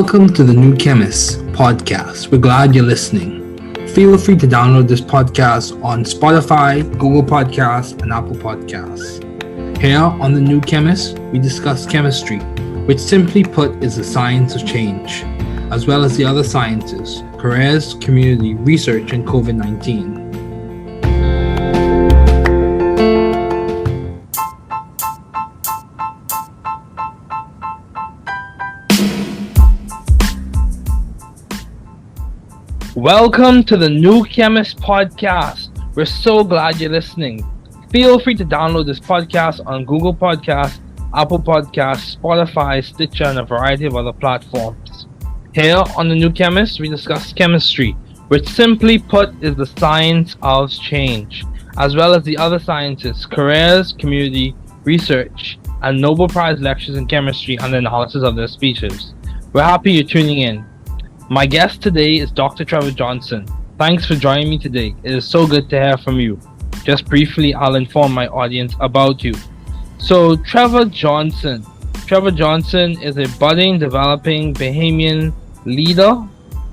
Welcome to the New Chemist podcast. We're glad you're listening. Feel free to download this podcast on Spotify, Google Podcasts, and Apple Podcasts. Here on the New Chemist, we discuss chemistry, which simply put is the science of change, as well as the other sciences, careers, community, research, and COVID-19. Welcome to the New Chemist podcast. We're so glad you're listening. Feel free to download this podcast on Google Podcasts, Apple Podcasts, Spotify, Stitcher, and a variety of other platforms. Here on the New Chemist, we discuss chemistry, which simply put is the science of change, as well as the other sciences, careers, community, research, and Nobel Prize lectures in chemistry and the analysis of their speeches. We're happy you're tuning in. My guest today is Dr. Trevor Johnson. Thanks for joining me today. It is so good to hear from you. Just briefly, I'll inform my audience about you. So, Trevor Johnson. Trevor Johnson is a budding, developing Bahamian leader.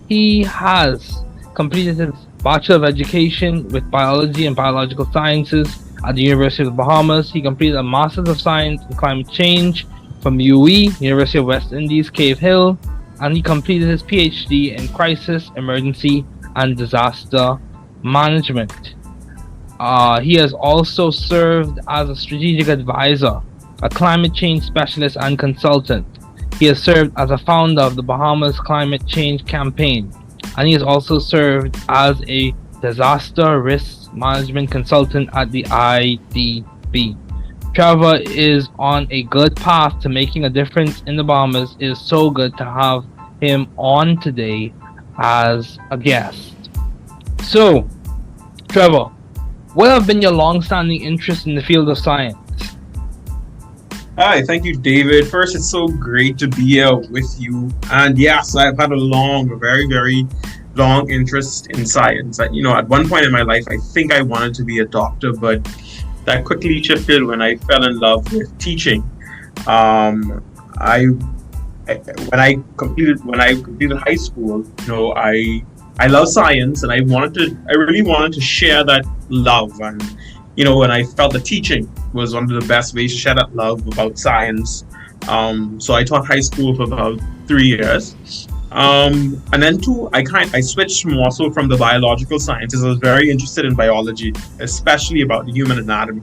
He has completed his Bachelor of Education with Biology and Biological Sciences at the University of the Bahamas. He completed a Master's of Science in Climate Change from UE, University of West Indies, Cave Hill, and he completed his PhD in Crisis, Emergency, and Disaster Management. He has also served as a strategic advisor, a climate change specialist and consultant. He has served as a founder of the Bahamas Climate Change Campaign, and he has also served as a disaster risk management consultant at the IDB. Trevor is on a good path to making a difference in the Bahamas. It is so good to have him on today as a guest. So, Trevor, what have been your long-standing interest in the field of science? Hi, thank you, David. First, it's so great to be here with you. And yes, I've had a very, very long interest in science. At one point in my life, I think I wanted to be a doctor, but that quickly shifted when I fell in love with teaching. When I completed high school, I love science, and I really wanted to share that love. And when I felt that teaching was one of the best ways to share that love about science. So I taught high school for about 3 years. And then I switched more so from the biological sciences. I was very interested in biology, especially about the human anatomy.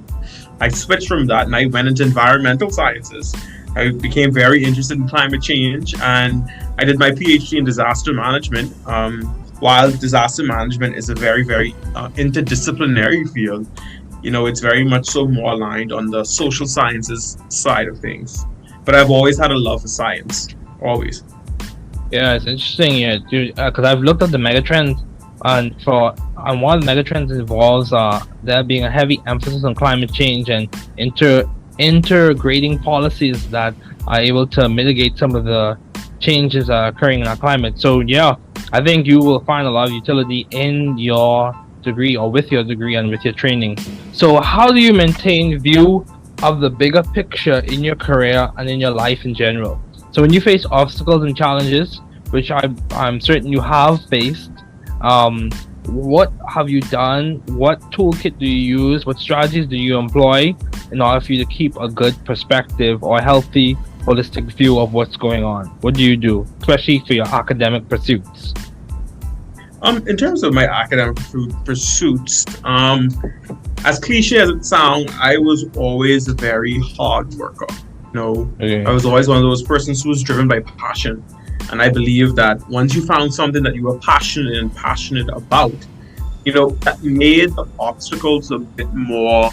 I switched from that and I went into environmental sciences. I became very interested in climate change, and I did my PhD in disaster management. While disaster management is a very, very interdisciplinary field, it's very much so more aligned on the social sciences side of things. But I've always had a love for science, always. Yeah, it's interesting, because I've looked at the megatrends, and one of the megatrends involves there being a heavy emphasis on climate change and integrating policies that are able to mitigate some of the changes occurring in our climate. So yeah, I think you will find a lot of utility in your degree, or with your degree and with your training. So how do you maintain view of the bigger picture in your career and in your life in general? So when you face obstacles and challenges, which I'm certain you have faced, what have you done? What toolkit do you use? What strategies do you employ in order for you to keep a good perspective or a healthy, holistic view of what's going on? What do you do, especially for your academic pursuits? In terms of my academic pursuits, as cliche as it sounds, I was always a very hard worker. I was always one of those persons who was driven by passion. And I believe that once you found something that you were passionate about, that made the obstacles a bit more,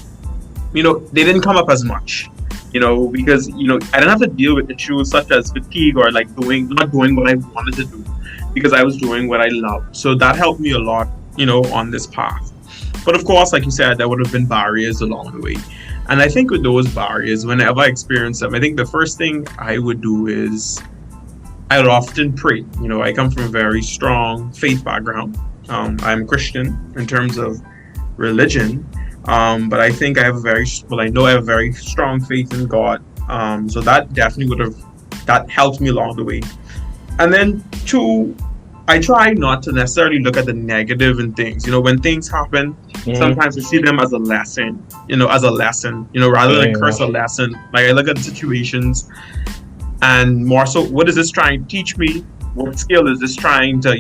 they didn't come up as much, because, I didn't have to deal with issues such as fatigue or not doing what I wanted to do, because I was doing what I loved. So that helped me a lot, on this path. But of course, like you said, there would have been barriers along the way. And I think with those barriers, whenever I experience them, I think the first thing I would do is I would often pray. I come from a very strong faith background. I'm Christian in terms of religion, but I think I know I have a very strong faith in God. So that definitely that helped me along the way. And then two, I try not to necessarily look at the negative in things. When things happen, sometimes I see them as a lesson, rather than curse a lesson. Like I look at the situations and more so, what is this trying to teach me? What skill is this trying to,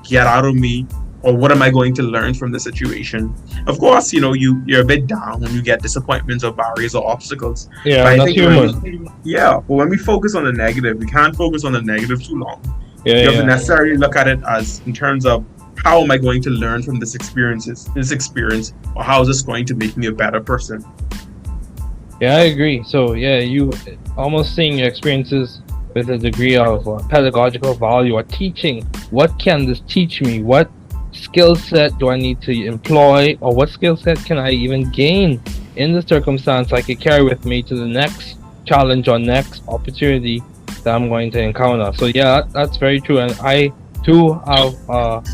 get out of me? Or what am I going to learn from the situation? Of course, you're a bit down when you get disappointments or barriers or obstacles. Yeah, but that's human. But when we focus on the negative, we can't focus on the negative too long. You have to necessarily look at it as in terms of how am I going to learn from this experience, or how is this going to make me a better person? Yeah, I agree. So you almost seeing your experiences with a degree of pedagogical value or teaching. What can this teach me? What skill set do I need to employ, or what skill set can I even gain in the circumstance I could carry with me to the next challenge or next opportunity that I'm going to encounter? So that's very true, and I too have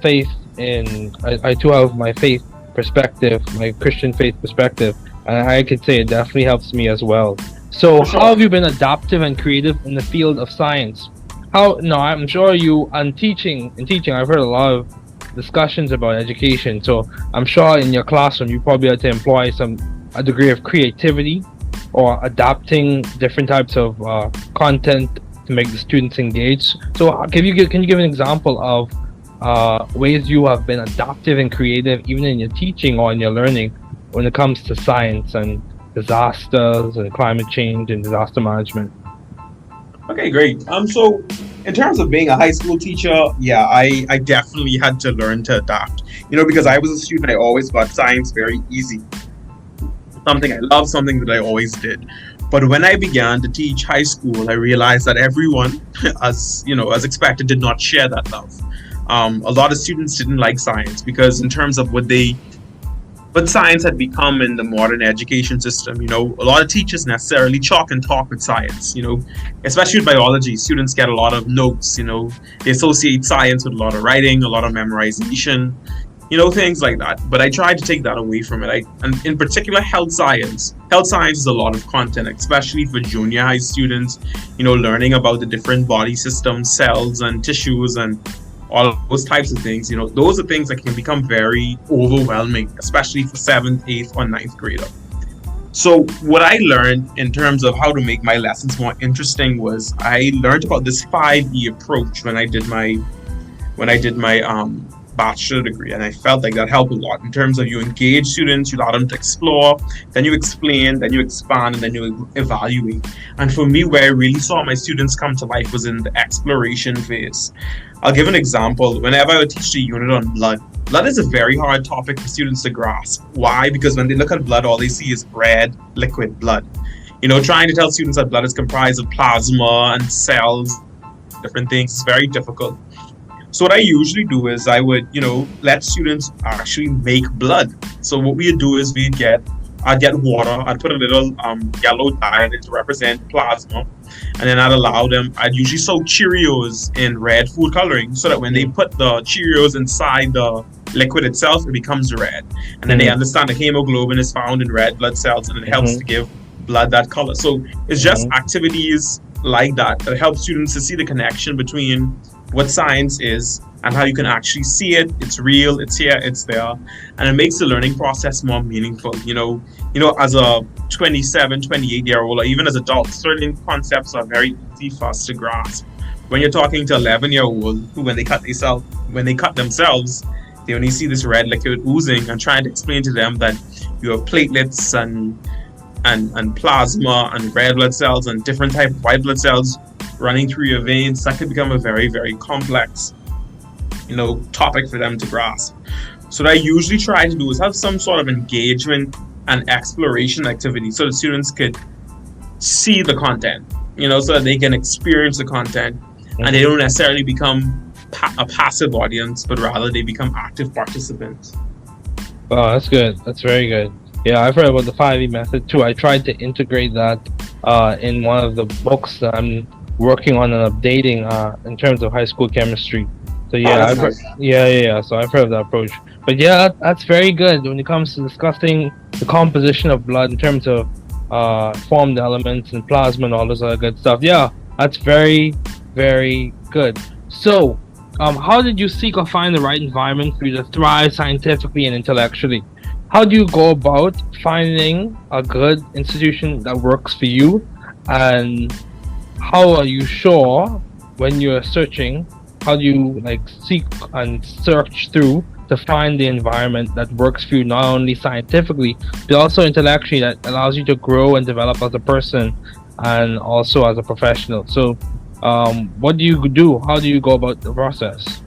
faith in. I too have my faith perspective, my Christian faith perspective, and I could say it definitely helps me as well. So how have you been adaptive and creative in the field of science? I'm sure you in teaching I've heard a lot of discussions about education, so I'm sure in your classroom you probably had to employ a degree of creativity or adapting different types of content to make the students engage. So can you give an example of ways you have been adaptive and creative even in your teaching or in your learning when it comes to science and disasters and climate change and disaster management? Okay, great. So in terms of being a high school teacher, I definitely had to learn to adapt. Because I was a student, I always got science very easy. Something I love, something that I always did. But when I began to teach high school, I realized that everyone, as expected, did not share that love. A lot of students didn't like science because in terms of what science had become in the modern education system, a lot of teachers necessarily chalk and talk with science, especially with biology. Students get a lot of notes, they associate science with a lot of writing, a lot of memorization, things like that. But I tried to take that away from it. And in particular, health science. Health science is a lot of content, especially for junior high students, learning about the different body systems, cells and tissues and all of those types of things. Those are things that can become very overwhelming, especially for 7th, 8th, or 9th grader. So what I learned in terms of how to make my lessons more interesting was I learned about this 5E approach when I did my bachelor degree, and I felt like that helped a lot in terms of you engage students, you allow them to explore, then you explain, then you expand, and then you evaluate. And for me, where I really saw my students come to life was in the exploration phase. I'll give an example. Whenever I would teach the unit on blood is a very hard topic for students to grasp. Why? Because when they look at blood, all they see is red liquid blood. Trying to tell students that blood is comprised of plasma and cells, different things, is very difficult. So what I usually do is I would, let students actually make blood. So what we would do is I'd get water, I'd put a little yellow dye in it to represent plasma, and then I'd usually soak Cheerios in red food coloring so that when they put the Cheerios inside the liquid itself, it becomes red. And then they understand the hemoglobin is found in red blood cells, and it helps to give blood that color. So it's just activities like that help students to see the connection between what science is and how you can actually see it. It's real, it's here, it's there, and it makes the learning process more meaningful. As a 27, 28-year-old, or even as adults, certain concepts are very easy for us to grasp. When you're talking to 11-year-old who, when they cut themselves, they only see this red liquid oozing, and trying to explain to them that you have platelets and plasma and red blood cells and different type of white blood cells running through your veins, that could become a very, very complex, topic for them to grasp. So what I usually try to do is have some sort of engagement and exploration activity so that students could see the content, so that they can experience the content, and they don't necessarily become a passive audience, but rather they become active participants. Oh, that's good. That's very good. Yeah, I've heard about the 5E method too. I tried to integrate that in one of the books that I'm working on and updating in terms of high school chemistry. So yeah, So I've heard of that approach. But yeah, that's very good when it comes to discussing the composition of blood in terms of formed elements and plasma and all this other good stuff. Yeah, that's very Very good. So, how did you seek or find the right environment for you to thrive scientifically and intellectually? How do you go about finding a good institution that works for you? And how are you sure when you're searching? How do you seek and search through to find the environment that works for you, not only scientifically, but also intellectually, that allows you to grow and develop as a person and also as a professional? So, what do you do? How do you go about the process?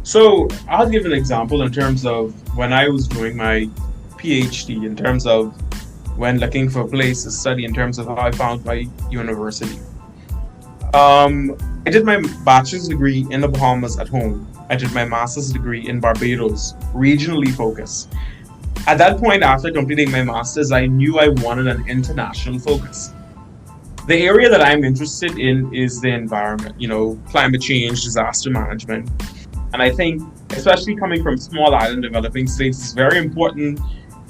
So I'll give an example in terms of when I was doing my PhD, in terms of when looking for a place to study, in terms of how I found my university. I did my bachelor's degree in the Bahamas at home. I did my master's degree in Barbados, regionally focused. At that point, after completing my master's, I knew I wanted an international focus. The area that I'm interested in is the environment, climate change, disaster management. And I think, especially coming from small island developing states, it's very important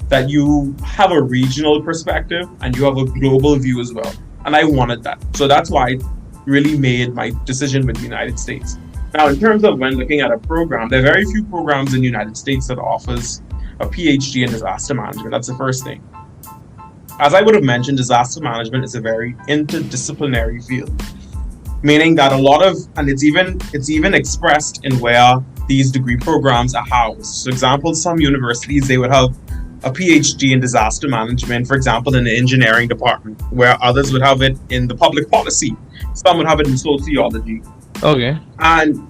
that you have a regional perspective and you have a global view as well. And I wanted that. So that's why I really made my decision with the United States. Now, in terms of when looking at a program, there are very few programs in the United States that offers a PhD in disaster management. That's the first thing. As I would have mentioned, disaster management is a very interdisciplinary field, meaning that it's even expressed in where these degree programs are housed. For example, some universities, they would have a PhD in disaster management, for example, in the engineering department, where others would have it in the public policy. Some would have it in sociology. Okay. And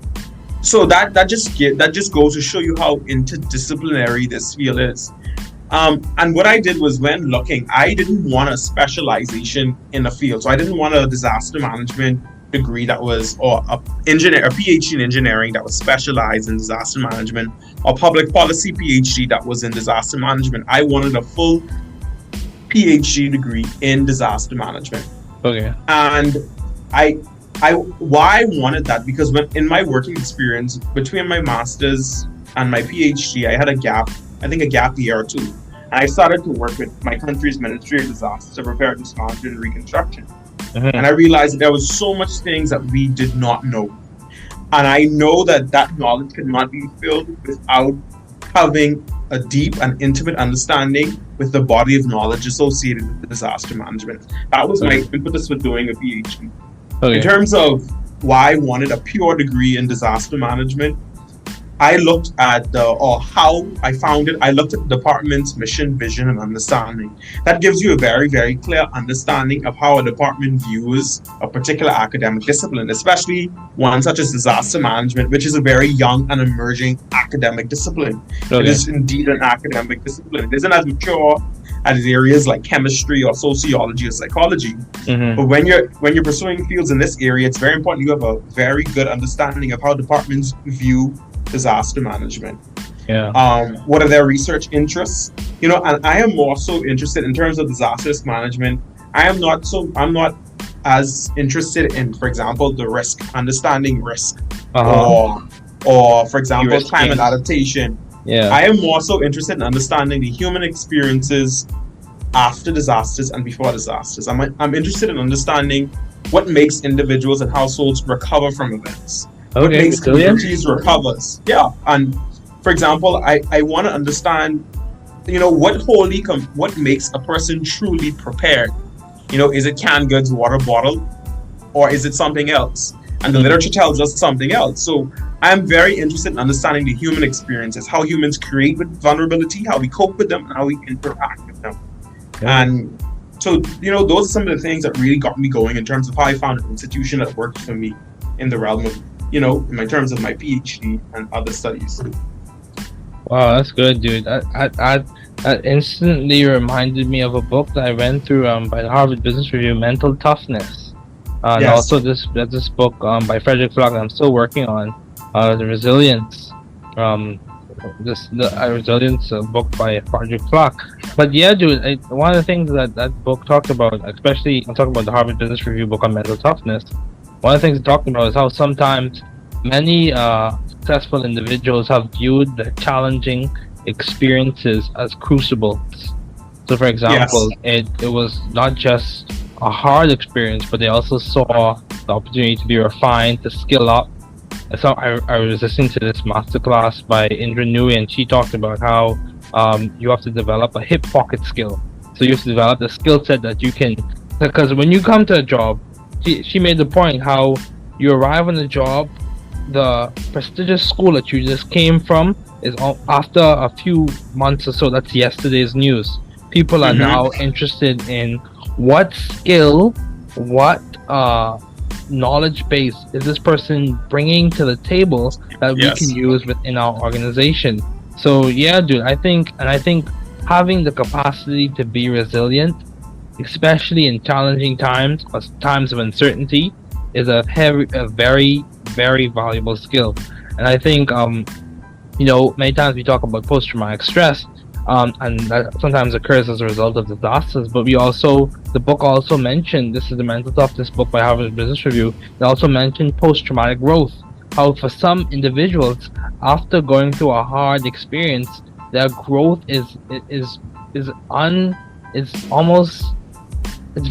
so that just goes to show you how interdisciplinary this field is. And what I did was, when looking, I didn't want a specialization in a field. So I didn't want a disaster management degree that was, or a PhD in engineering that was specialized in disaster management, or public policy PhD that was in disaster management. I wanted a full PhD degree in disaster management. Okay. And why I wanted that, because in my working experience between my master's and my PhD, I had a gap year or two. And I started to work with my country's Ministry of Disaster Preparedness Management and Reconstruction. Mm-hmm. And I realized that there was so much things that we did not know. And I know that knowledge could not be filled without having a deep and intimate understanding with the body of knowledge associated with disaster management. That was my impetus for doing a PhD. Okay. In terms of why I wanted a pure degree in disaster management, I looked at how I found it. I looked at the department's mission, vision, and understanding. That gives you a very, very clear understanding of how a department views a particular academic discipline, especially one such as disaster management, which is a very young and emerging academic discipline. Okay. It is indeed an academic discipline. It isn't as mature as areas like chemistry or sociology or psychology. Mm-hmm. But when you're pursuing fields in this area, it's very important you have a very good understanding of how departments view disaster management. Yeah. What are their research interests? And I am more so interested in terms of disaster risk management. I'm not as interested in, for example, the risk, understanding risk, or for example, climate adaptation. Yeah. I am more so interested in understanding the human experiences after disasters and before disasters. I'm interested in understanding what makes individuals and households recover from events. What makes communities recovers. Yeah. And for example, I want to understand, what makes a person truly prepared. Is it canned goods, water bottle, or is it something else? And the literature tells us something else. So I'm very interested in understanding the human experiences, how humans create with vulnerability, how we cope with them, and how we interact with them. Yeah. And so, those are some of the things that really got me going in terms of how I found an institution that worked for me in the realm of, in my terms of my PhD and other studies. Wow, that's good, dude. That instantly reminded me of a book that I read through by the Harvard Business Review, Mental Toughness. And also this book by Frederick Flock that I'm still working on, the Resilience. Resilience book by Frederick Flock. But yeah, dude, one of the things that book talked about, especially I'm talking about the Harvard Business Review book on mental toughness. One of the things it talked about is how sometimes many successful individuals have viewed the challenging experiences as crucibles. So, for example, it was not just a hard experience, but they also saw the opportunity to be refined, to skill up. So I was listening to this masterclass by Indra Nui, and she talked about how you have to develop a hip pocket skill. So you have to develop the skill set that you can, because when you come to a job, she made the point how you arrive on the job, the prestigious school that you just came from is after a few months or so, that's yesterday's news. People are now interested in what skill, what knowledge base is this person bringing to the table that we can use within our organization. So yeah, dude, I think having the capacity to be resilient, especially in challenging times or times of uncertainty, is a very, very valuable skill. And I think many times we talk about post-traumatic stress, and that sometimes occurs as a result of disasters, but the book also mentioned, this is the Mental Toughness book by Harvard Business Review, it also mentioned post-traumatic growth, how for some individuals, after going through a hard experience, their growth is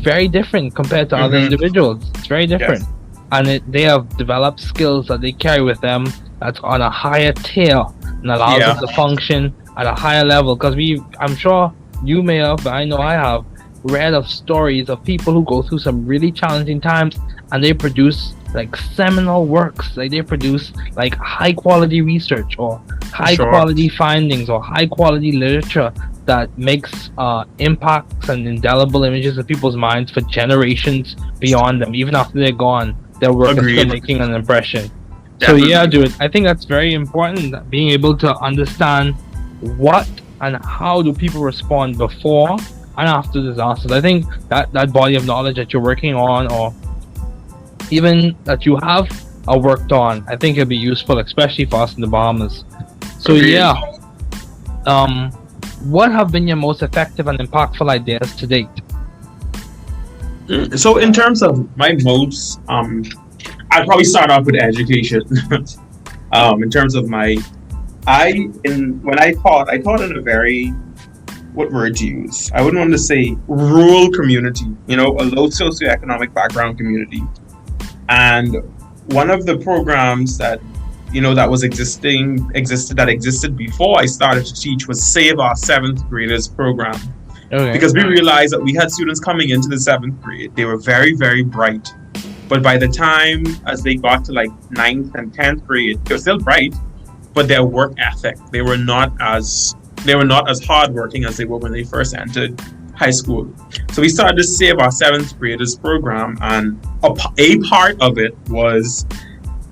very different compared to other individuals. It's very different. Yes. And they have developed skills that they carry with them that's on a higher tier and allows them to function at a higher level. Because I'm sure you may have, but I know I have, read of stories of people who go through some really challenging times and they produce like seminal works, like they produce like high quality research or high quality findings or high quality literature that makes impacts and indelible images in people's minds for generations beyond them. Even after they're gone, their work is still making an impression. Definitely. So yeah, dude, I think that's very important, being able to understand what and how do people respond before and after disasters. I think that body of knowledge that you're working on, or even that you have worked on, I think it'll be useful, especially for us in the Bahamas. So what have been your most effective and impactful ideas to date? So in terms of my modes, I'd probably start off with education. In terms of when I taught in a very, what word to use? I wouldn't want to say rural community, a low socioeconomic background community. And one of the programs that existed before I started to teach was Save Our 7th Graders program. Okay. Because we realized that we had students coming into the 7th grade. They were very, very bright. But by the time as they got to like 9th and 10th grade, they were still bright, but their work ethic, they were not as hardworking as they were when they first entered high school. So we started to Save Our 7th Graders program, and a part of it was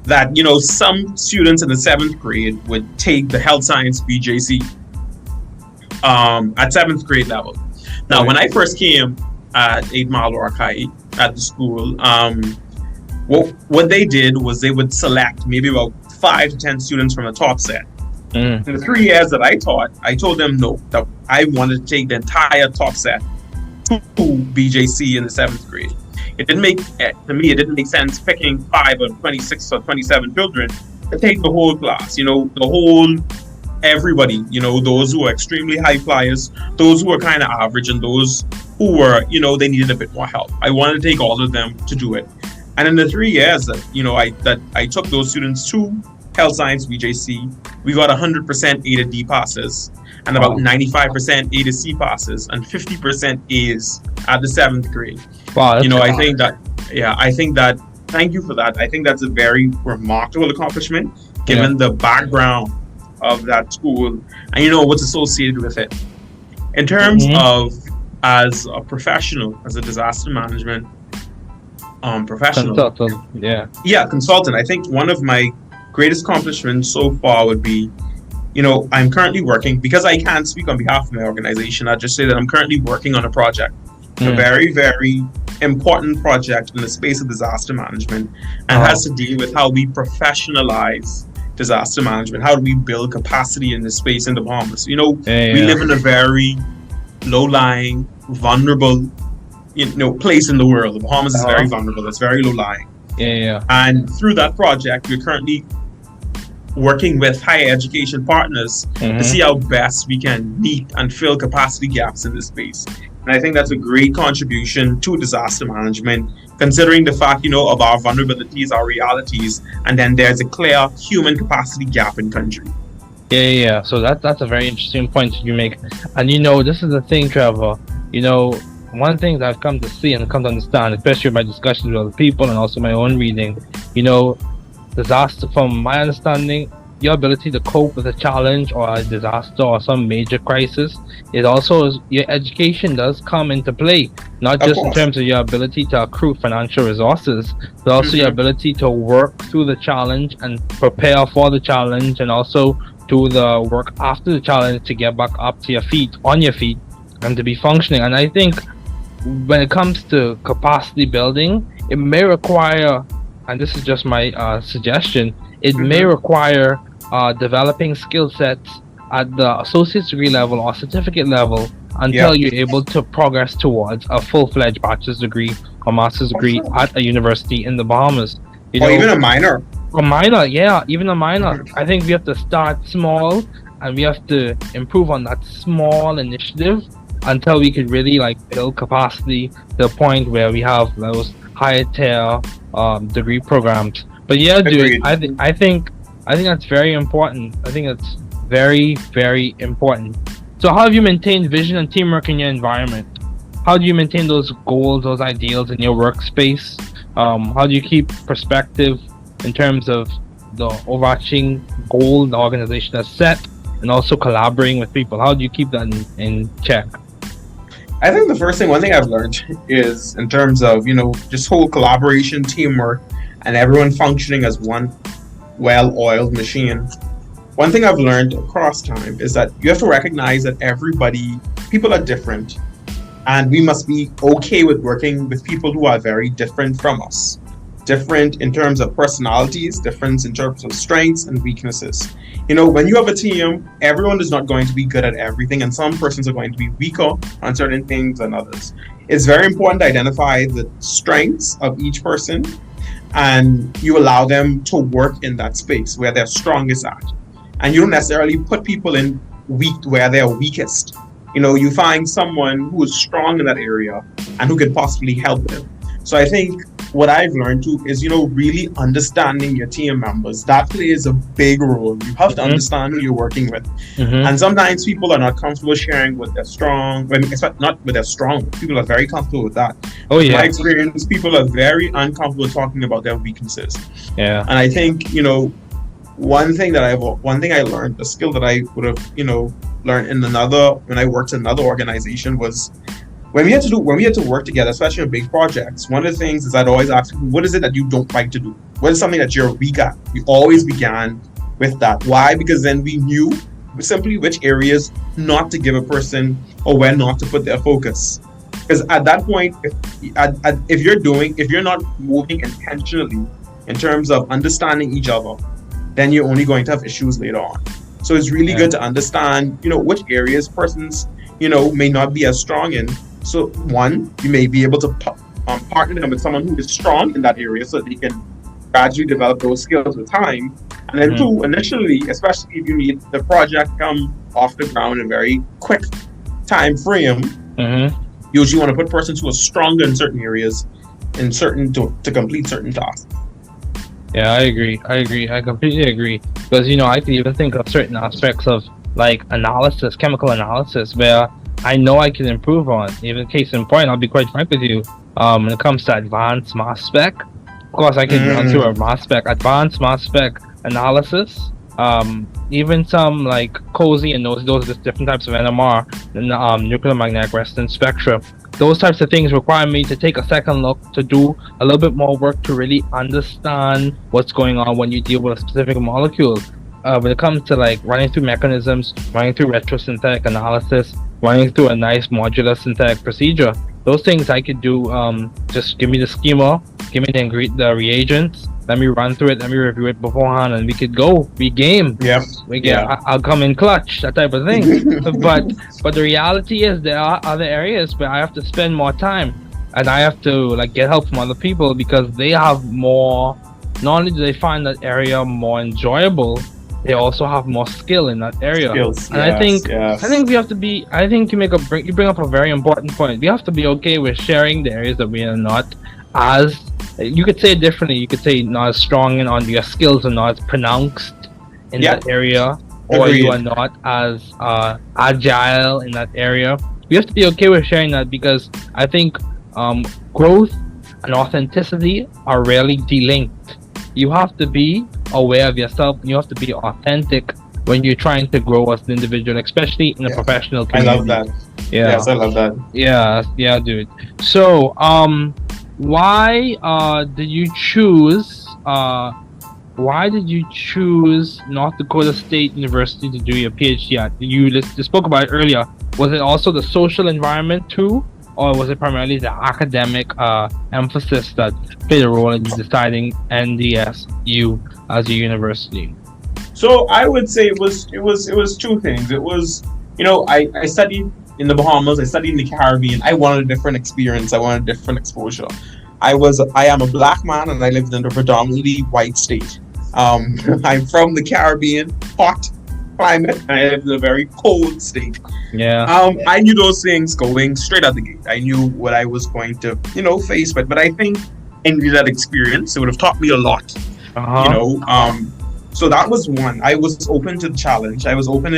that, some students in the 7th grade would take the health science BJC at 7th grade level. Now, when I first came at 8 Mile Orkai at the school, what they did was they would select maybe about 5 to 10 students from the top set. In the 3 years that I taught, I told them no, that I wanted to take the entire top set to BJC in the 7th grade. It didn't make sense picking 5 or 26 or 27 children to take the whole class, everybody, those who are extremely high flyers, those who are kind of average, and those who were, they needed a bit more help. I wanted to take all of them to do it. And in the 3 years that I took those students to Health Science BJC, we got 100% A to D passes and about 95% A to C passes and 50% A's at the 7th grade. Wow, I think that, thank you for that. I think that's a very remarkable accomplishment given the background of that school and what's associated with it. In terms of as a professional, as a disaster management professional, consultant, I think one of my greatest accomplishments so far would be, I'm currently working, because I can't speak on behalf of my organization, I'll just say that I'm currently working on a project, a very, very important project in the space of disaster management, and has to deal with how we professionalize disaster management. How do we build capacity in this space in the Bahamas? We live in a very low-lying, vulnerable, place in the world. The Bahamas is very vulnerable. It's very low-lying. And through that project, we're currently working with higher education partners to see how best we can meet and fill capacity gaps in this space. And I think that's a great contribution to disaster management, considering the fact, of our vulnerabilities, our realities, and then there's a clear human capacity gap in country. Yeah. So that's a very interesting point you make. And this is the thing, Trevor. One thing that I've come to see and come to understand, especially with my discussions with other people and also my own reading, disaster, from my understanding, your ability to cope with a challenge or a disaster or some major crisis, it also your education does come into play, not Of just in course. terms of your ability to accrue financial resources, but also your ability to work through the challenge and prepare for the challenge, and also do the work after the challenge to get back up to your feet, on your feet, and to be functioning. And I think when it comes to capacity building, it may require, and this is just my suggestion, it may require developing skill sets at the associate's degree level or certificate level until you're able to progress towards a full-fledged bachelor's degree or master's degree at a university in the Bahamas. Or even a minor. A minor, yeah, even a minor. I think we have to start small and we have to improve on that small initiative until we could really build capacity to the point where we have those higher tier degree programs. But yeah, dude, I think that's very important. I think it's very, very important. So how have you maintained vision and teamwork in your environment? How do you maintain those goals, those ideals in your workspace? How do you keep perspective in terms of the overarching goal the organization has set, and also collaborating with people? How do you keep that in check? I think one thing I've learned is in terms of, just whole collaboration, teamwork, and everyone functioning as one well-oiled machine. One thing I've learned across time is that you have to recognize that people are different, and we must be okay with working with people who are very different from us. Different in terms of personalities, different in terms of strengths and weaknesses. When you have a team, everyone is not going to be good at everything, and some persons are going to be weaker on certain things than others. It's very important to identify the strengths of each person, and you allow them to work in that space where they're strongest at. And you don't necessarily put people in where they're weakest. You find someone who is strong in that area and who can possibly help them. So I think what I've learned too is, really understanding your team members. That plays a big role. You have to understand who you're working with. And sometimes people are not comfortable sharing what they're strong. Not with their strong. People are very comfortable with that. Oh yeah. In my experience, people are very uncomfortable talking about their weaknesses. Yeah. And I think, one thing I learned, a skill that I would have, learned when I worked in another organization was, when we had to work together, especially on big projects, one of the things is I'd always ask people, what is it that you don't like to do? What is something that you're weak at? We always began with that. Why? Because then we knew simply which areas not to give a person or where not to put their focus. Because at that point, if you're not moving intentionally in terms of understanding each other, then you're only going to have issues later on. So it's really good to understand, which areas persons, may not be as strong in. So one, you may be able to partner them with someone who is strong in that area so that they can gradually develop those skills with time. And then two, initially, especially if you need the project come off the ground in a very quick time frame, you usually want to put persons who are stronger in certain areas to complete certain tasks. Yeah, I agree. I completely agree. Because, I can even think of certain aspects of analysis, chemical analysis, where I know I can improve on. Even case in point, I'll be quite frank with you. When it comes to advanced mass spec, of course, I can run through advanced mass spec analysis. Even some COSY and those different types of NMR, nuclear magnetic resonance spectra. Those types of things require me to take a second look, to do a little bit more work to really understand what's going on when you deal with a specific molecule. When it comes to running through mechanisms, running through retrosynthetic analysis, running through a nice modular synthetic procedure, those things I could do. Just give me the schema, give me the reagents, let me run through it, let me review it beforehand, and we could go. We game. Yep. I'll come in clutch, that type of thing. but the reality is there are other areas where I have to spend more time, and I have to get help from other people because they have more. Not only do they find that area more enjoyable, they also have more skill in that area. Skills, and I think we have to be. I think you bring up a very important point. We have to be okay with sharing the areas that we are not as, you could say it differently. You could say not as strong and on your skills are not as pronounced in that area, or you are not as agile in that area. We have to be okay with sharing that, because I think growth and authenticity are rarely delinked. You have to be aware of yourself, and you have to be authentic when you're trying to grow as an individual, especially in a professional community. I love that. Yeah. Yes, I love that. Yeah, dude. So, why did you choose North Dakota State University to do your PhD at? You just spoke about it earlier. Was it also the social environment too, or was it primarily the academic emphasis that played a role in you deciding NDSU as a university? So I would say it was two things. It was, I studied in the Bahamas, I studied in the Caribbean. I wanted a different experience. I wanted a different exposure. I am a black man, and I lived in a predominantly white state. I'm from the Caribbean, hot climate, and I lived in a very cold state. Yeah. I knew those things going straight out the gate. I knew what I was going to, face, but I think I needed that experience. It would have taught me a lot. So that was one. I was open to the challenge. I was open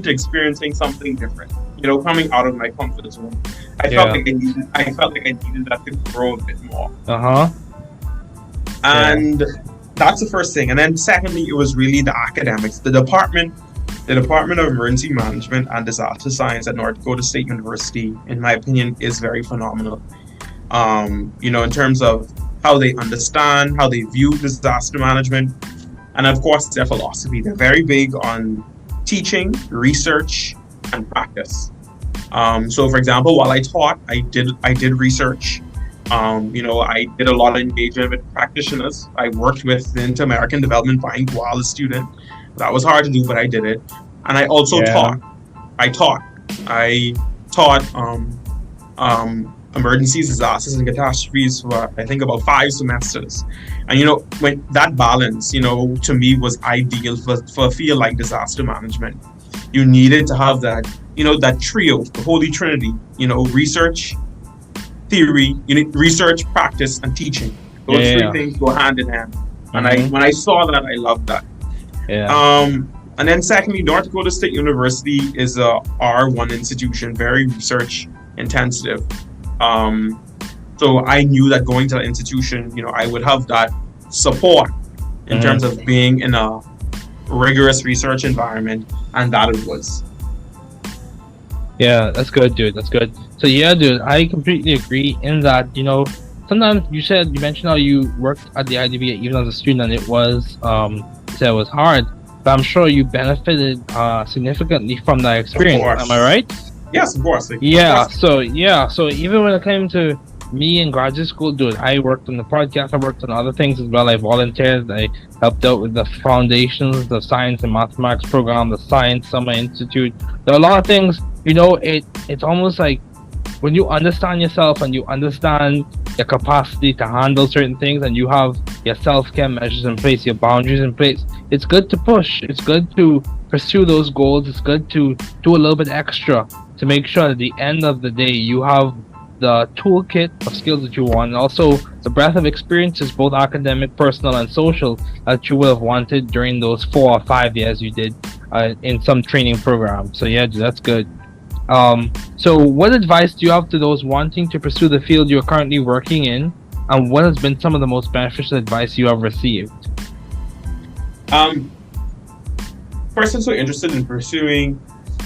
to experiencing something different. Coming out of my comfort zone. I felt like I needed that to grow a bit more. And that's the first thing. And then secondly, it was really the academics. The Department of Emergency Management and Disaster Science at North Dakota State University, in my opinion, is very phenomenal. In terms of how they understand, how they view disaster management, and of course their philosophy. They're very big on teaching, research, and practice. So for example, while I taught, I did research. I did a lot of engagement with practitioners. I worked with the Inter-American Development Bank while a student. That was hard to do, but I did it. And I also taught. I taught emergencies, disasters, and catastrophes for I think about 5 semesters. And when that balance, to me was ideal for a field like disaster management. You needed to have that, that trio, the holy trinity, research, theory, research, practice, and teaching. Those three things go hand in hand. And when I saw that, I loved that. And then secondly, North Dakota State University is a R1 institution, very research intensive. So I knew that going to the institution, I would have that support in terms of being in a rigorous research environment, and that it was. Yeah, that's good, dude. That's good. So yeah, dude, I completely agree in that, sometimes you mentioned how you worked at the IDB even as a student, and it was hard, but I'm sure you benefited significantly from that experience. Am I right? Yes, of course. So even when it came to me in graduate school, dude, I worked on the podcast, I worked on other things as well. I volunteered, I helped out with the foundations, the science and mathematics program, the Science Summer Institute. There are a lot of things, it's almost like when you understand yourself and you understand your capacity to handle certain things, and you have your self-care measures in place, your boundaries in place, it's good to push. It's good to pursue those goals. It's good to do a little bit extra to make sure at the end of the day you have the toolkit of skills that you want, and also the breadth of experiences, both academic, personal, and social, that you would have wanted during those 4 or 5 years you did in some training program. So yeah, that's good. So what advice do you have to those wanting to pursue the field you're currently working in, and what has been some of the most beneficial advice you have received? Persons who are interested in pursuing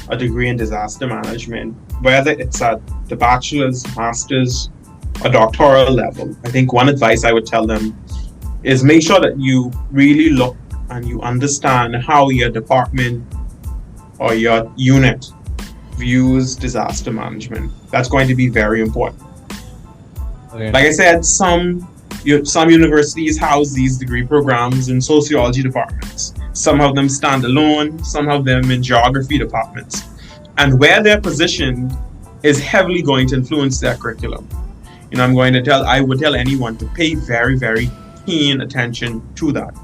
a degree in disaster management, whether it's at the bachelor's, master's, or doctoral level, I think one advice I would tell them is make sure that you really look and you understand how your department or your unit views disaster management. That's going to be very important. Okay. Like I said, some universities house these degree programs in sociology departments. Some of them stand alone, some of them in geography departments. And where they're positioned is heavily going to influence their curriculum. I would tell anyone to pay very, very keen attention to that.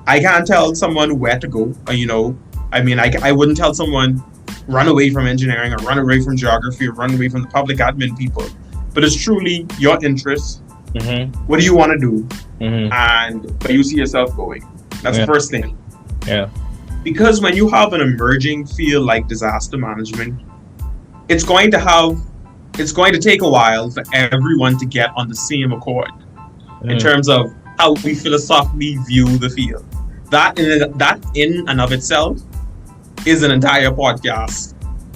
I can't tell someone where to go. I wouldn't tell someone run away from engineering or run away from geography or run away from the public admin people. but it's truly your interest. Mm-hmm. What do you want to do? Mm-hmm. And where you see yourself going. That's the first thing. Yeah. Because when you have an emerging field like disaster management, it's going to take a while for everyone to get on the same accord in terms of how we philosophically view the field. That in and of itself is an entire podcast,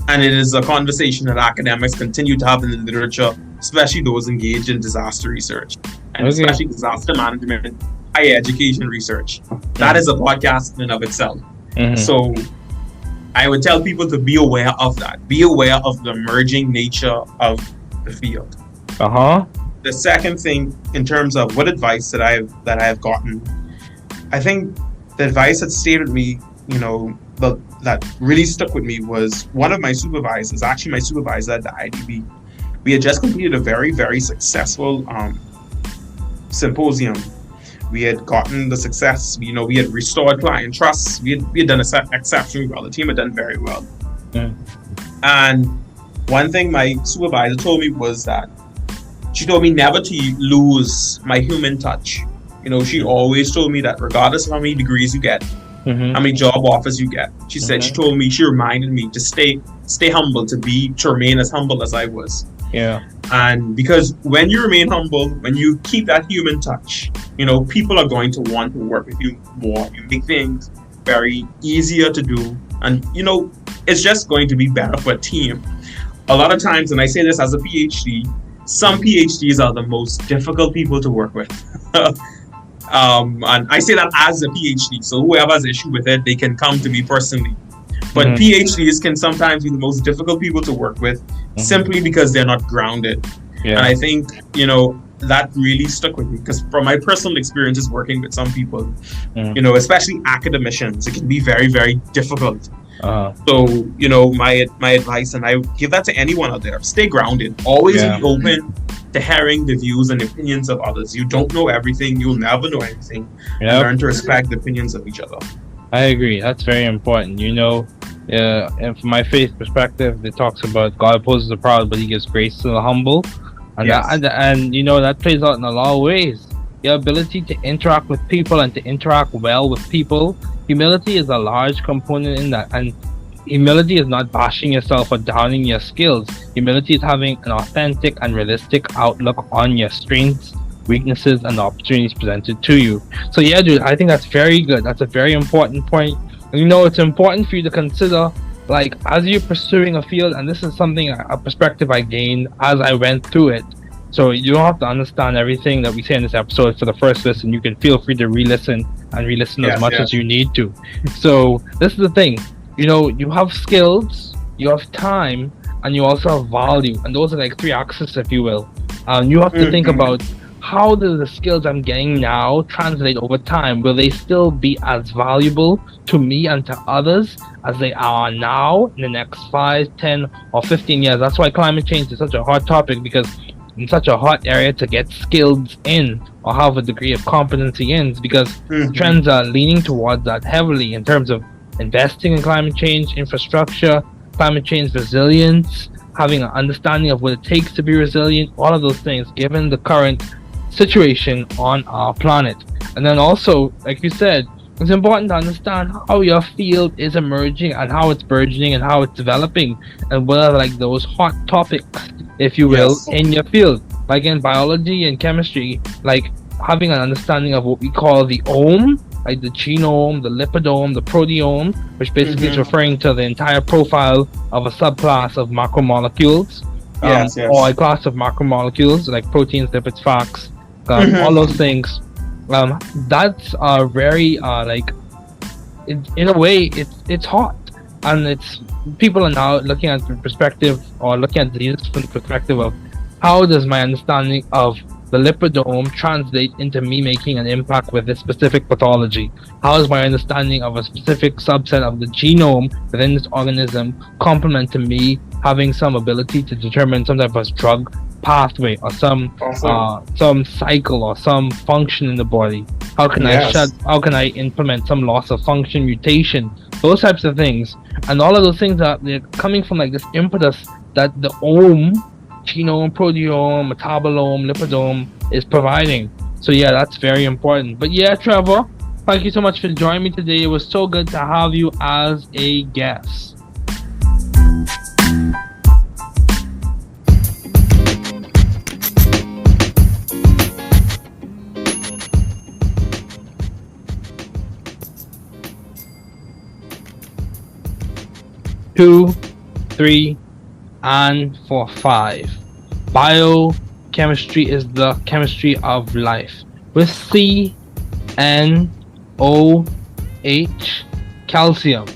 and it is a conversation that academics continue to have in the literature, especially those engaged in disaster research and especially disaster management, higher education research. That is a podcast in and of itself. So I would tell people to be aware of that. Be aware of the emerging nature of the field. The second thing, in terms of what advice that I have gotten, I think the advice that stayed with me, that really stuck with me, was one of my supervisors, actually my supervisor at the IDB. We had just completed a very, very successful symposium. We had gotten the success. We had restored client trust. We had done exceptionally well. The team had done very well. And one thing my supervisor told me was that she told me never to lose my human touch. She always told me that regardless of how many degrees you get, how many job offers you get, she said, she reminded me to stay humble, to remain as humble as I was. Yeah. And because when you remain humble, when you keep that human touch, people are going to want to work with you more. You make things very easier to do. And, it's just going to be better for a team. A lot of times, and I say this as a PhD, some PhDs are the most difficult people to work with. And I say that as a PhD. So whoever has an issue with it, they can come to me personally. But PhDs can sometimes be the most difficult people to work with simply because they're not grounded. And I think, that really stuck with me, because from my personal experiences working with some people, especially academicians, it can be very, very difficult. So, my advice, and I give that to anyone out there, stay grounded. Always be open to hearing the views and opinions of others. You don't know everything. You'll never know anything. Learn to respect the opinions of each other. I agree. That's very important. And from my faith perspective, it talks about God opposes the proud, but He gives grace to the humble. And that plays out in a lot of ways. Your ability to interact with people and to interact well with people. Humility is a large component in that. And humility is not bashing yourself or downing your skills. Humility is having an authentic and realistic outlook on your strengths, weaknesses, and opportunities presented to you. So yeah, dude, I think that's very good. That's a very important point. It's important for you to consider, like, as you're pursuing a field, and this is a perspective I gained as I went through it. So you don't have to understand everything that we say in this episode for the first listen. You can feel free to re-listen as much as you need to. So this is the thing, you have skills, you have time, and you also have value. And those are like three axes, if you will. You have to think about, how do the skills I'm getting now translate over time? Will they still be as valuable to me and to others as they are now in the next 5, 10, or 15 years? That's why climate change is such a hot topic, because in such a hot area to get skills in or have a degree of competency in, because trends are leaning towards that heavily in terms of investing in climate change infrastructure, climate change resilience, having an understanding of what it takes to be resilient, all of those things, given the current situation on our planet. And then also, like you said, it's important to understand how your field is emerging and how it's burgeoning and how it's developing, and what are like those hot topics, if you will, in your field. Like in biology and chemistry, like having an understanding of what we call the ohm, like the genome, the lipidome, the proteome, which basically is referring to the entire profile of a subclass of macromolecules, or a class of macromolecules like proteins, lipids, fats, all those things. That's very in a way it's hot, and it's people are now looking at the perspective, or looking at diseases from the perspective of, how does my understanding of the lipidome translate into me making an impact with this specific pathology? How is my understanding of a specific subset of the genome within this organism complement to me having some ability to determine some type of drug pathway, or some cycle, or some function in the body? How can how can I implement some loss of function mutation? Those types of things. And all of those things they're coming from like this impetus that the ohm genome, proteome, metabolome, lipidome is providing. So yeah, that's very important. But yeah, Trevor, thank you so much for joining me today. It was so good to have you as a guest. Two, three, and for 5. Biochemistry is the chemistry of life. With C, N, O, H, calcium,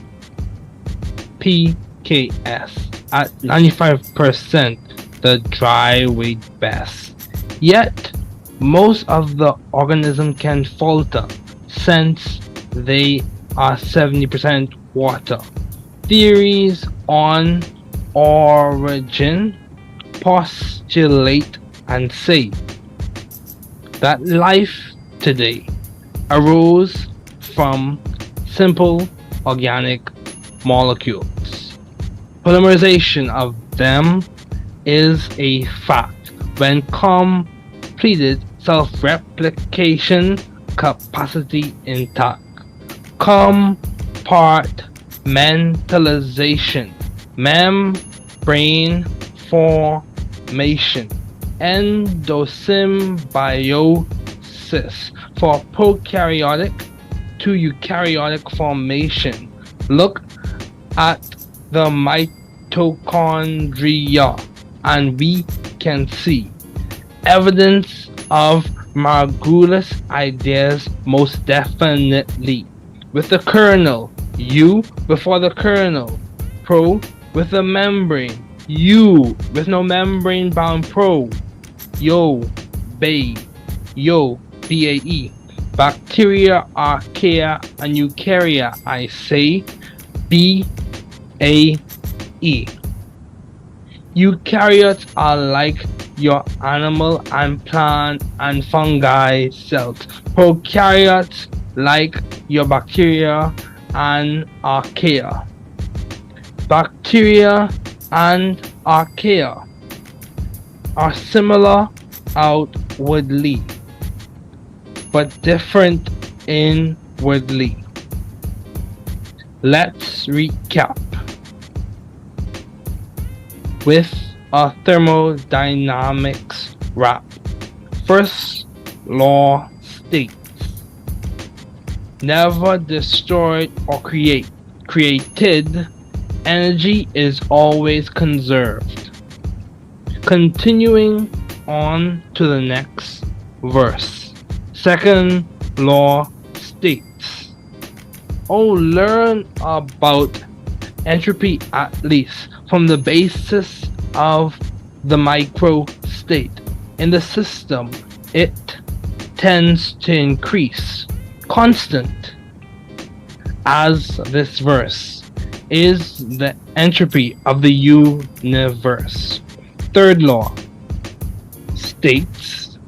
PKS at 95%, the dry weight best. Yet, most of the organism can falter since they are 70% water. Theories on origin postulate and say that life today arose from simple organic molecules. Polymerization of them is a fact when completed self-replication capacity intact. Compartmentalization, membrane formation, endosymbiosis for prokaryotic to eukaryotic formation. Look at the mitochondria and we can see evidence of Margulis ideas most definitely. With the kernel, U before the kernel, pro with the membrane, U with no membrane bound pro, yo, BAE, bacteria, archaea, and eukarya, I say, BAE. Eukaryotes are like your animal and plant and fungi cells. Prokaryotes like your bacteria and archaea. Bacteria and archaea are similar outwardly, but different inwardly. Let's recap with a thermodynamics wrap. First law states, never destroyed or created, energy is always conserved. Continuing on to the next verse. Second law states, learn about entropy at least from the basis of the micro state. In the system, it tends to increase. Constant, as this verse, is the entropy of the universe. Third law states,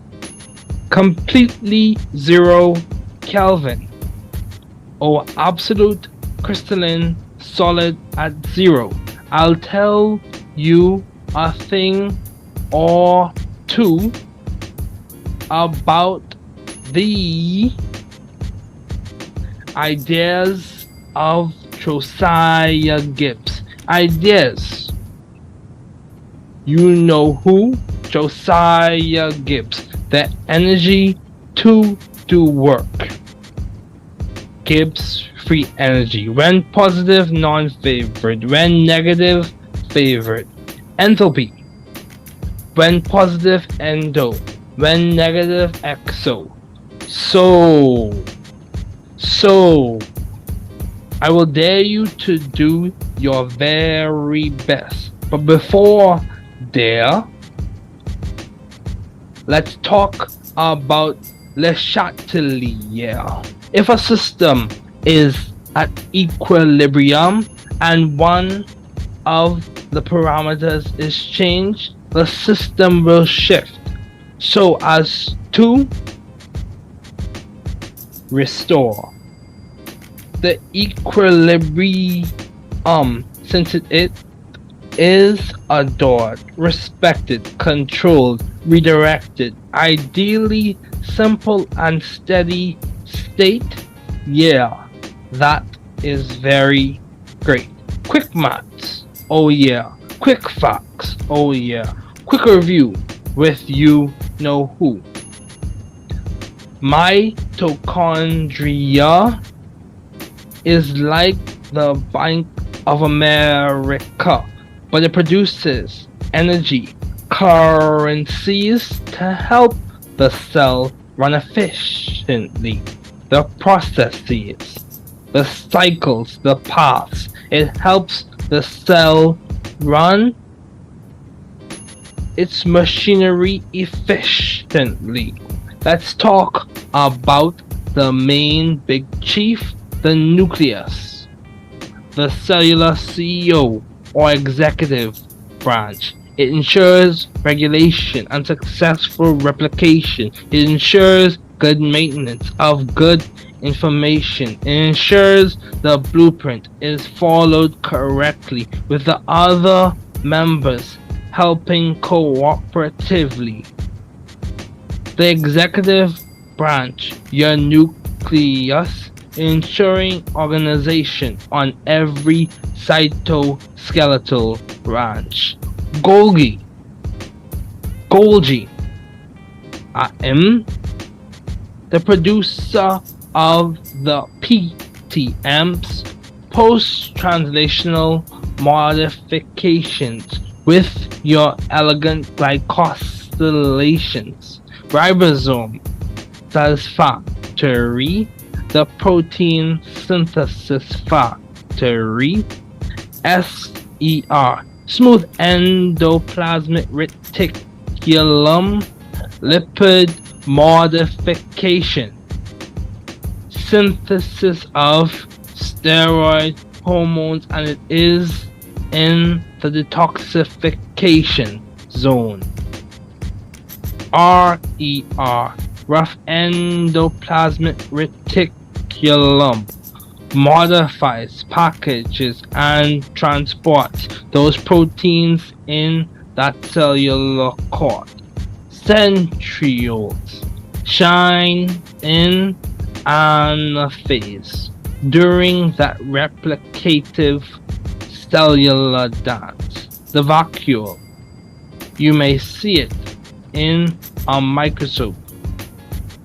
completely zero Kelvin, or absolute crystalline solid at zero. I'll tell you a thing or two about the ideas of Josiah Gibbs. Ideas. You know who? Josiah Gibbs. The energy to do work. Gibbs free energy. When positive, non-favored. When negative, favored. Enthalpy. When positive, endo. When negative, exo. So, I will dare you to do your very best. But before there, let's talk about Le Chatelier. If a system is at equilibrium and one of the parameters is changed, the system will shift so as to restore the equilibrium. Since it is adored, respected, controlled, redirected, ideally simple and steady state. Yeah, that is very great. Quick maths, oh yeah. Quick facts, oh yeah. Quick review with you know who. Mitochondria is like the Bank of America, but it produces energy, currencies to help the cell run efficiently. The processes, the cycles, the paths, it helps the cell run its machinery efficiently. Let's talk about the main big chief, the nucleus, the cellular CEO or executive branch. It ensures regulation and successful replication. It ensures good maintenance of good information. It ensures the blueprint is followed correctly with the other members helping cooperatively. The executive branch, your nucleus, ensuring organization on every cytoskeletal branch. Golgi, the producer of the PTMs, post-translational modifications with your elegant glycosylations. Ribosome satisfactory, the protein synthesis factory. SER, smooth endoplasmic reticulum, lipid modification, synthesis of steroid hormones, and it is in the detoxification zone. RER, rough endoplasmic reticulum, modifies, packages, and transports those proteins in that cellular cord. Centrioles shine in anaphase during that replicative cellular dance. The vacuole, you may see it in a microscope,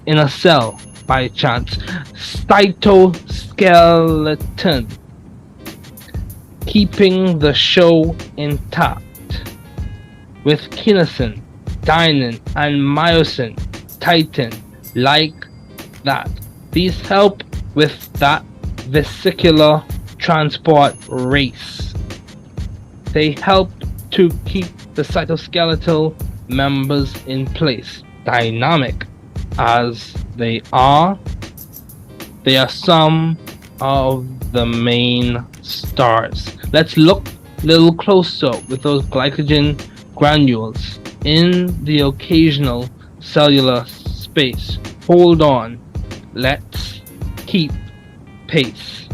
in a cell by chance. Cytoskeleton, keeping the show intact with kinesin, dynein, and myosin, titin, like that. These help with that vesicular transport race. They help to keep the cytoskeletal members in place, dynamic as they are some of the main stars. Let's look a little closer with those glycogen granules in the occasional cellular space. Hold on, let's keep pace.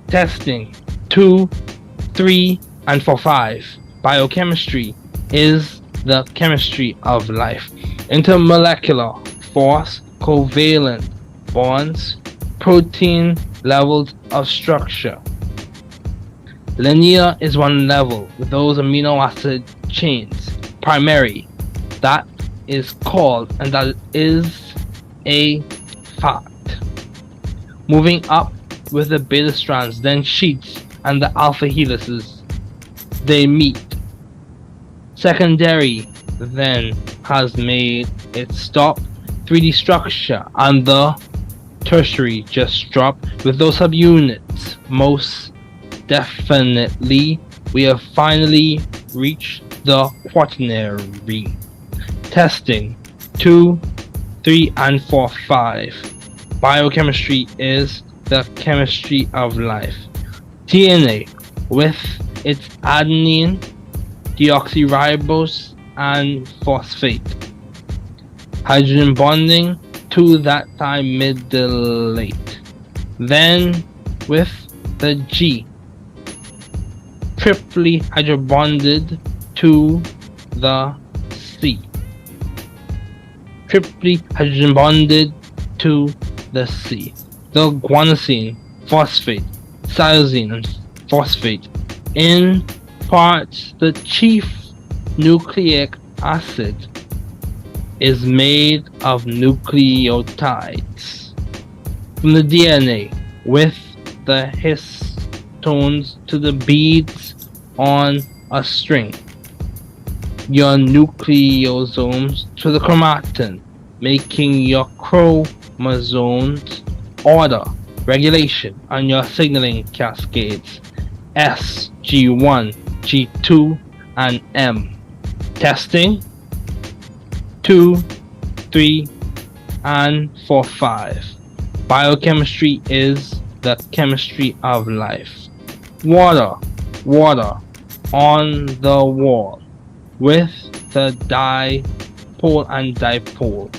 Testing 2, 3, and for 5. Biochemistry is the chemistry of life. Intermolecular force, covalent bonds, protein levels of structure. Linear is one level with those amino acid chains. Primary, that is called, and that is a fact. Moving up with the beta strands, then sheets and the alpha helices, they meet. Secondary then has made its stop. 3D structure, and the tertiary just dropped with those subunits. Most definitely, we have finally reached the quaternary. Testing 2, 3, and 4, 5. Biochemistry is the chemistry of life. DNA with its adenine, deoxyribose, and phosphate. Hydrogen bonding to that thymidylate. Then with the G, triply hydrobonded to the C. Triply hydrobonded to the C. The guanosine, phosphate, cytosine, and phosphate imparts the chief nucleic acid is made of nucleotides from the DNA with the histones to the beads on a string. Your nucleosomes to the chromatin, making your chromosomes order, regulation, and your signaling cascades S, G1, G2, and M. Testing 2, 3, and 4, 5. Biochemistry is the chemistry of life. Water on the wall with the dipole and dipole.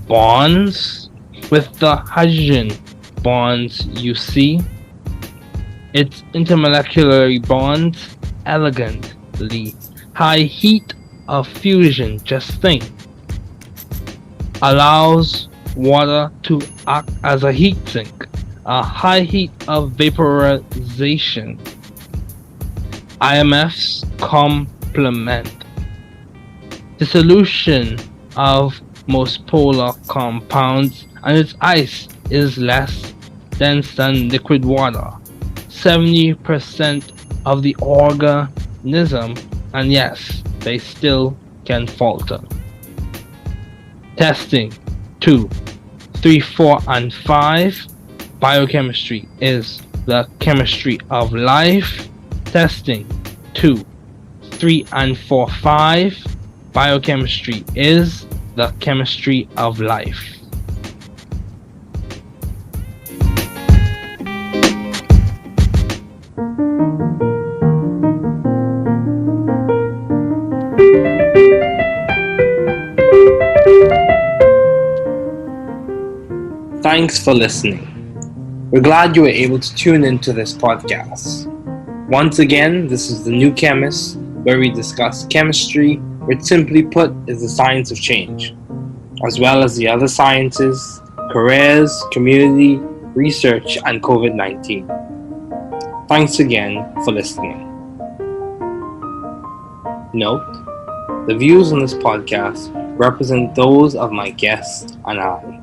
Bonds with the hydrogen bonds you see. Its intermolecular bonds elegantly. High heat of fusion, just think, allows water to act as a heat sink. A high heat of vaporization. IMFs complement. Dissolution of most polar compounds, and its ice is less dense than liquid water. 70% of the organism, and yes, they still can falter. Testing 2, 3, 4, and 5. Biochemistry is the chemistry of life. Testing 2, 3, and 4, 5. Biochemistry is the chemistry of life. Thanks for listening. We're glad you were able to tune into this podcast. Once again, this is The New Chemist, where we discuss chemistry, which simply put is the science of change, as well as the other sciences, careers, community, research, and COVID-19. Thanks again for listening. Note, the views on this podcast represent those of my guest and I.